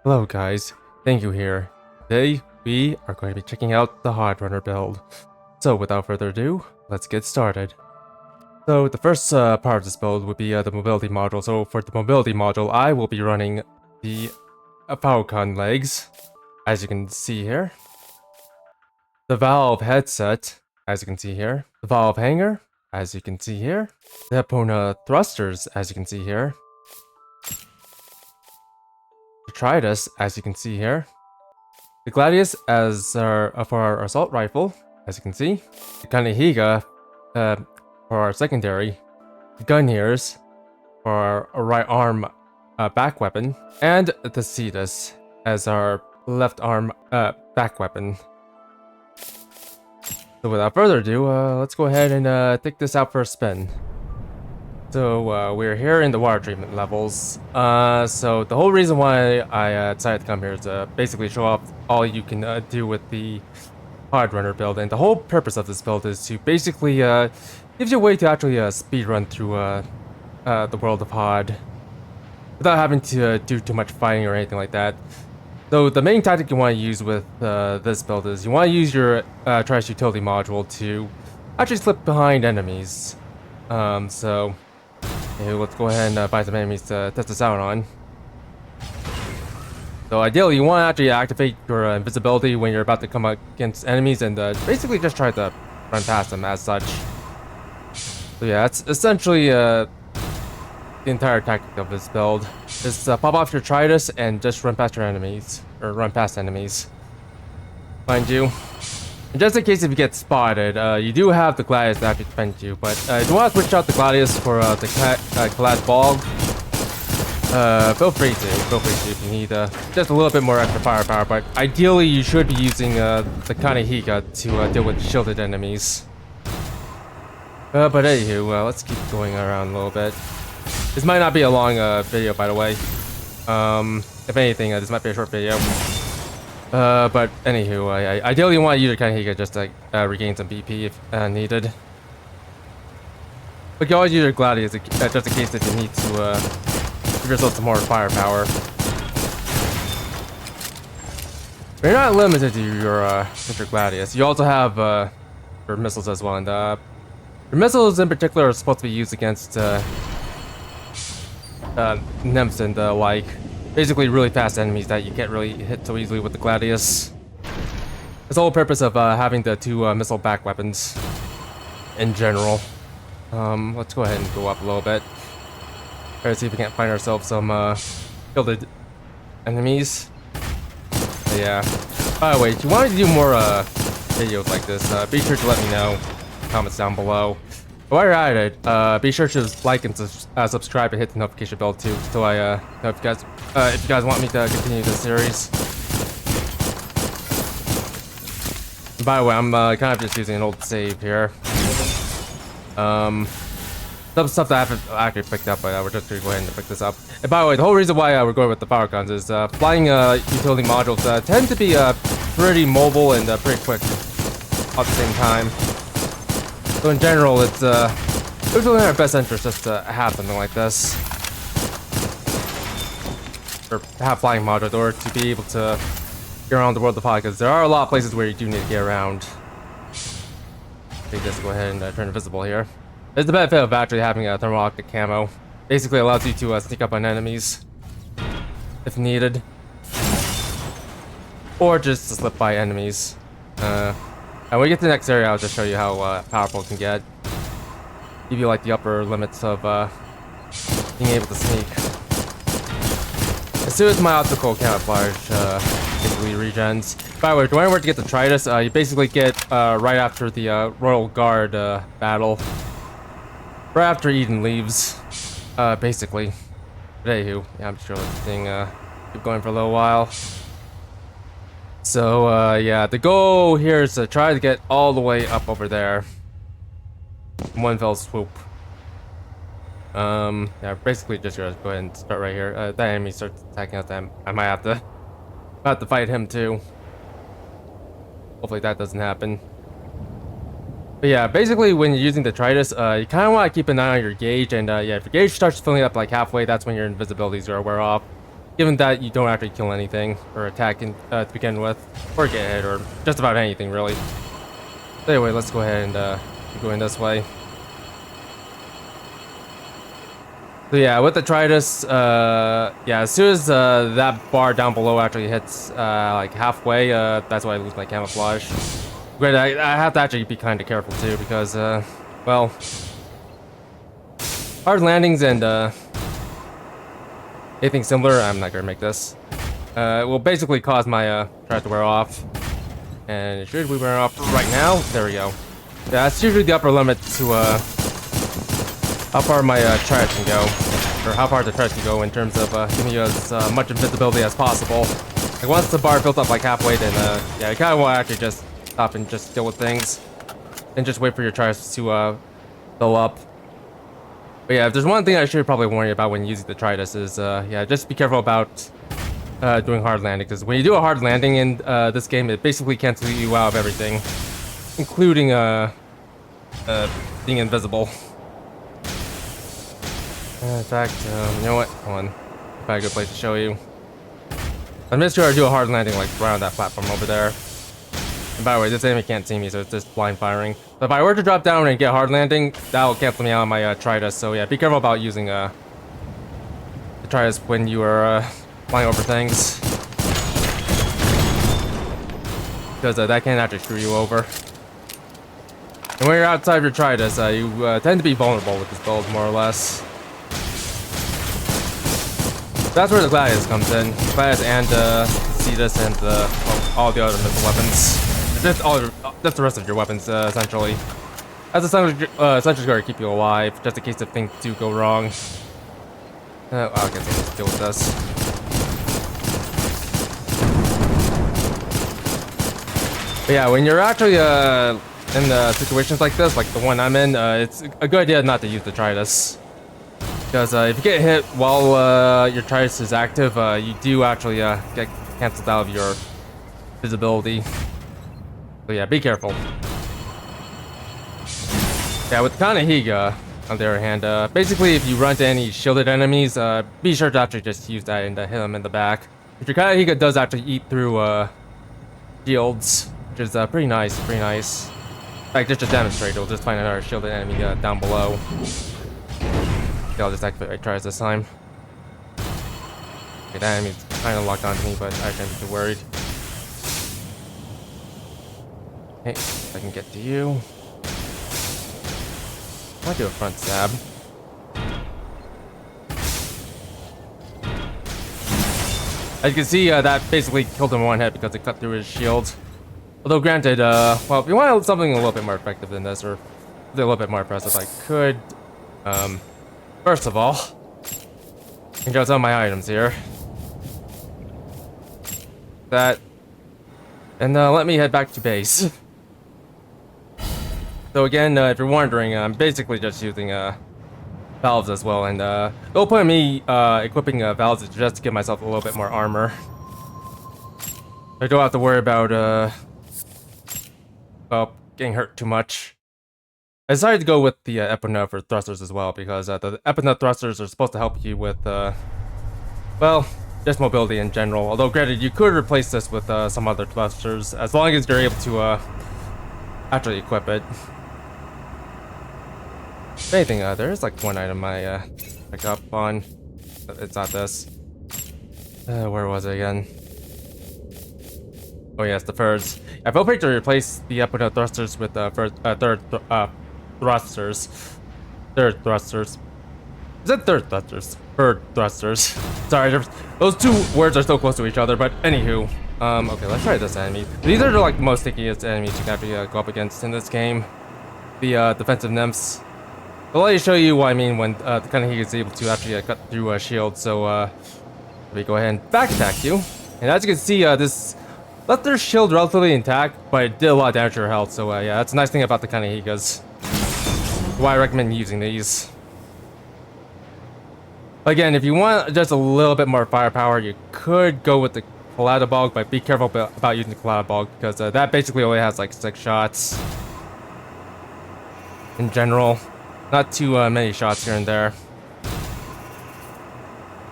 Hello guys, thank you here. Today we are going to be checking out the Hard Runner build. So without further ado, let's get started. So the first part of this build would be the mobility module. So for the mobility module, I will be running the Falcon legs, as you can see here. The Valve headset, as you can see here. The Valve hanger, as you can see here. The Epona thrusters, as you can see here. The Tridus, as you can see here. The Gladius as for our assault rifle, as you can see. The Kanihiga for our secondary. The Gunhears for our right arm back weapon. And the Cetus as our left arm back weapon. So without further ado, let's go ahead and take this out for a spin. So we're here in the water treatment levels. So the whole reason why I decided to come here is to basically show off all you can do with the Hard Runner build. And the whole purpose of this build is to basically give you a way to actually speed run through the world of Hard without having to do too much fighting or anything like that. So the main tactic you want to use with this build is you want to use your Trash Utility module to actually slip behind enemies. So let's go ahead and find some enemies to test this out on. So ideally, you want to actually activate your invisibility when you're about to come against enemies and basically just try to run past them as such. So yeah, that's essentially the entire tactic of this build. Just pop off your Tridus and just run past your enemies, or run past enemies. Mind you. And just in case if you get spotted, you do have the Gladius that can defend you, but if you want to switch out the Gladius for the Kalad Bog, feel free to if you need just a little bit more extra firepower, but ideally you should be using the Kanihiga to deal with shielded enemies. But anywho, let's keep going around a little bit. This might not be a long video, by the way. If anything, this might be a short video. But anywho, ideally you want to use your Kanihiga just to regain some BP if needed. But you always use your Gladius just in case that you need to give yourself some more firepower. But you're not limited to your Gladius. You also have your missiles as well, and your missiles in particular are supposed to be used against nymphs and like basically really fast enemies that you can't really hit so easily with the Gladius. That's the whole purpose of having the two missile back weapons in general. Let's go ahead and go up a little bit. Try to see if we can't find ourselves some shielded enemies. But yeah. By the way, if you want to do more videos like this, be sure to let me know in the comments down below. While you're at it, be sure to like and subscribe and hit the notification bell too, so I know if you guys want me to continue this series. And by the way, I'm kind of just using an old save here. Some stuff that I haven't actually picked up, but we're just gonna go ahead and pick this up. And by the way, the whole reason why we're going with the Falcons is flying utility modules tend to be pretty mobile and pretty quick at the same time. So in general, it's really in our best interest just to have something like this. Or have flying modules, or to be able to get around the world of Hard, because there are a lot of places where you do need to get around. Okay, just go ahead and turn invisible here. There's the benefit of actually having a thermal optic camo. Basically allows you to sneak up on enemies if needed. Or just to slip by enemies. And when we get to the next area, I'll just show you how powerful it can get. Give you like the upper limits of being able to sneak. As soon as my optical camouflage basically regens. By the way, whenever to get the Tridus, you basically get right after the Royal Guard battle. Right after Eden leaves, basically. But anywho, yeah, I'm sure this thing keep going for a little while. So, yeah, the goal here is to try to get all the way up over there in one fell swoop. Yeah, basically just gonna go ahead and start right here. That enemy starts attacking us, I might have to fight him too. Hopefully that doesn't happen. But yeah, basically when you're using the Tridus, you kind of want to keep an eye on your gauge, and yeah, if your gauge starts filling up like halfway, that's when your invisibility is gonna wear off. given that you don't actually kill anything or attack to begin with, or get hit, or just about anything really. So anyway, let's go ahead and keep going this way. So yeah, with the Tritus, yeah, as soon as that bar down below actually hits like halfway, that's why I lose my camouflage. But I have to actually be kind of careful too, because well, hard landings and anything similar, I'm not gonna make this. Will basically cause my Tritus to wear off, and should we wear off right now? There we go. Yeah, that's usually the upper limit to how far my Tritus can go, or how far the Tritus can go in terms of giving you as much invisibility as possible. Like once the bar built up like halfway, then yeah, you kind of want to actually just stop and just deal with things, and just wait for your Tritus to fill up. But yeah, if there's one thing I should probably warn you about when using the Tritus is yeah, just be careful about doing hard landing, because when you do a hard landing in this game, it basically cancels you out of everything, including being invisible. In fact, you know what? Hold on. Probably a good place to show you. I'm just sure I do a hard landing like right on that platform over there. And by the way, this enemy can't see me, so it's just blind firing. But if I were to drop down and get hard landing, that'll cancel me out of my Tritus. So yeah, be careful about using the Tritus when you are flying over things, because that can actually screw you over. And when you're outside your Tritus, you tend to be vulnerable with this build, more or less. That's where the Gladius comes in. Gladius and Cetus and well, all the other missile weapons. Just the rest of your weapons, essentially. That's essentially going to keep you alive, just in case if things do go wrong. Well, I guess I'll just deal with this. But yeah, when you're actually in situations like this, like the one I'm in, it's a good idea not to use the Tritus. Because if you get hit while your Tritus is active, you do actually get cancelled out of your visibility. So yeah, be careful. Yeah, with Kanehiga, on the other hand, basically if you run to any shielded enemies, be sure to actually just use that and hit them in the back. If your Kanehiga does actually eat through shields, which is pretty nice, pretty nice. In fact, just to demonstrate, we'll just find another shielded enemy down below. Okay, I'll just activate my Tritus this time. Okay, that enemy's kind of locked onto me, but I shouldn't be too worried. Okay, if I can get to you. I'll do a front stab. As you can see, that basically killed him in one hit because it cut through his shield. Although granted, well, if you want something a little bit more effective than this, or a little bit more impressive, I could, first of all, change out some of my items here. That, and let me head back to base. So again, if you're wondering, I'm basically just using valves as well, and the whole point of me equipping valves is just to give myself a little bit more armor. I don't have to worry about getting hurt too much. I decided to go with the Epinut for thrusters as well, because the Epinut thrusters are supposed to help you with well, just mobility in general. Although granted, you could replace this with some other thrusters, as long as you're able to actually equip it. If anything, there is like one item I pick up on. It's not this. Where was it again? Oh yes, the Furs. I feel free to replace the Epinut thrusters with third thrusters. Third thrusters. Is it third thrusters? Third thrusters. Sorry, those two words are so close to each other, but anywho. Okay, let's try this enemy. These are like the most stickiest enemies you can actually go up against in this game. The defensive nymphs. I'll let you show you what I mean when the Kanehiga is able to actually cut through a shield. So let me go ahead and back attack you. And as you can see, this left their shield relatively intact, but it did a lot of damage to her health. So yeah, that's a nice thing about the Kanehigas. Why I recommend using these. Again, if you want just a little bit more firepower, you could go with the Kaladabog, but be careful about using the Kaladabog, because that basically only has like 6 shots. In general, not too many shots here and there.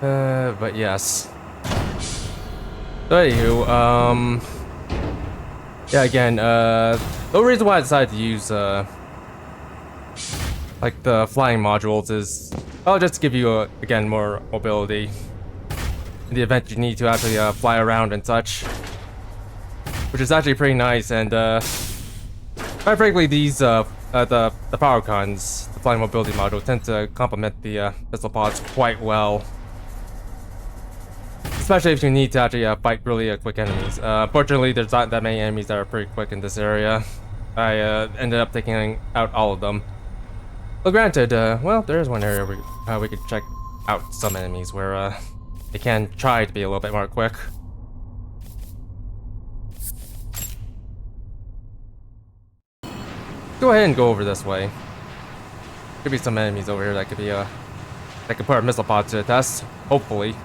But yes. So anywho, yeah, again, the reason why I decided to use like the flying modules is, well, just to give you again more mobility in the event you need to actually fly around and such, which is actually pretty nice. And quite frankly, these the power cons, the flying mobility module, tend to complement the pistol pods quite well. Especially if you need to actually fight really quick enemies. Fortunately, there's not that many enemies that are pretty quick in this area. I ended up taking out all of them. Well, granted, well, there is one area where we could check out some enemies where they can try to be a little bit more quick. Go ahead and go over this way. Could be some enemies over here that could be that could put our missile pod to the test. Hopefully.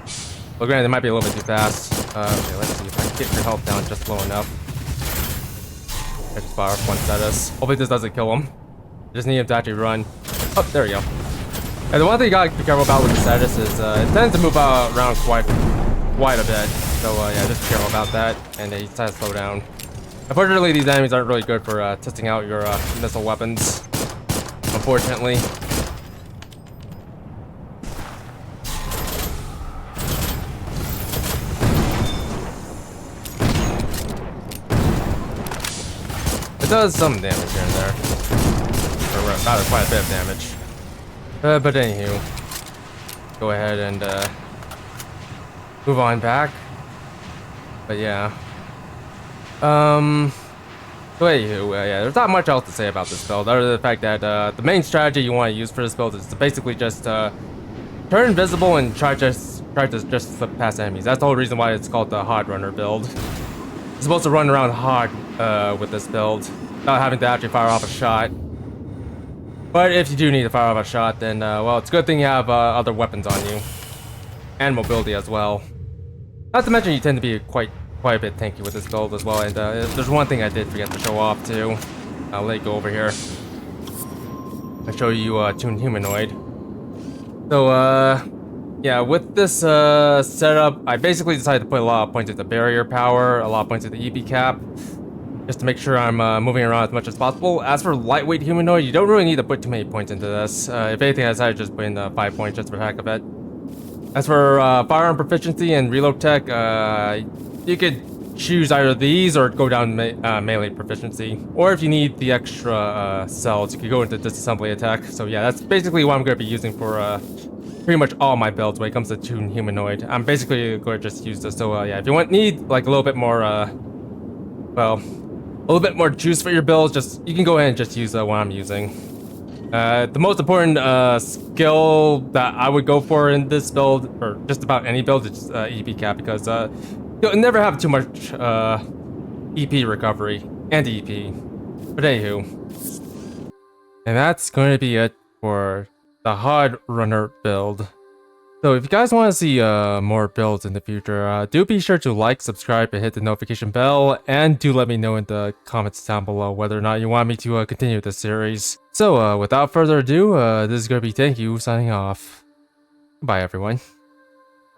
Well, granted, it might be a little bit too fast. Okay, let's see if I can get your health down just low enough. Let's fire one status. Hopefully this doesn't kill him. Just need him to actually run. Oh, there we go. And the one thing you gotta be careful about with the status is it tends to move around quite a bit. So yeah, just be careful about that. And he tries to slow down. Unfortunately, these enemies aren't really good for testing out your missile weapons. Unfortunately. It does some damage here and there. Or rather, quite a bit of damage. But anywho, go ahead and move on back. But yeah. So anywho, yeah, there's not much else to say about this build, other than the fact that the main strategy you want to use for this build is to basically just turn invisible and try to just slip past enemies. That's the whole reason why it's called the Hard Runner build. You're supposed to run around hard with this build without having to actually fire off a shot. But if you do need to fire off a shot, then well, it's a good thing you have other weapons on you and mobility as well. Not to mention you tend to be quite a bit tanky with this build as well. And there's one thing I did forget to show off too. I'll let you go over here. I'll show you Tuned Humanoid. So yeah, with this setup, I basically decided to put a lot of points into barrier power, a lot of points into EP cap, just to make sure I'm moving around as much as possible. As for lightweight humanoid, you don't really need to put too many points into this. If anything, I decided to just put in 5 points just for the heck of it. As for firearm proficiency and reload tech, you could choose either these or go down melee proficiency. Or if you need the extra cells, you could go into disassembly attack. So yeah, that's basically what I'm going to be using for pretty much all my builds when it comes to Tuned Humanoid. I'm basically going to just use this. So yeah, if you need like a little bit more, well, a little bit more juice for your builds, just you can go ahead and just use what I'm using. The most important skill that I would go for in this build, or just about any build, is EP cap, because you'll never have too much EP recovery and EP. But anywho, and that's going to be it for the Hard Runner build. So if you guys want to see more builds in the future, do be sure to like, subscribe, and hit the notification bell, and do let me know in the comments down below whether or not you want me to continue this series. So without further ado, this is going to be Thank You signing off. Bye everyone.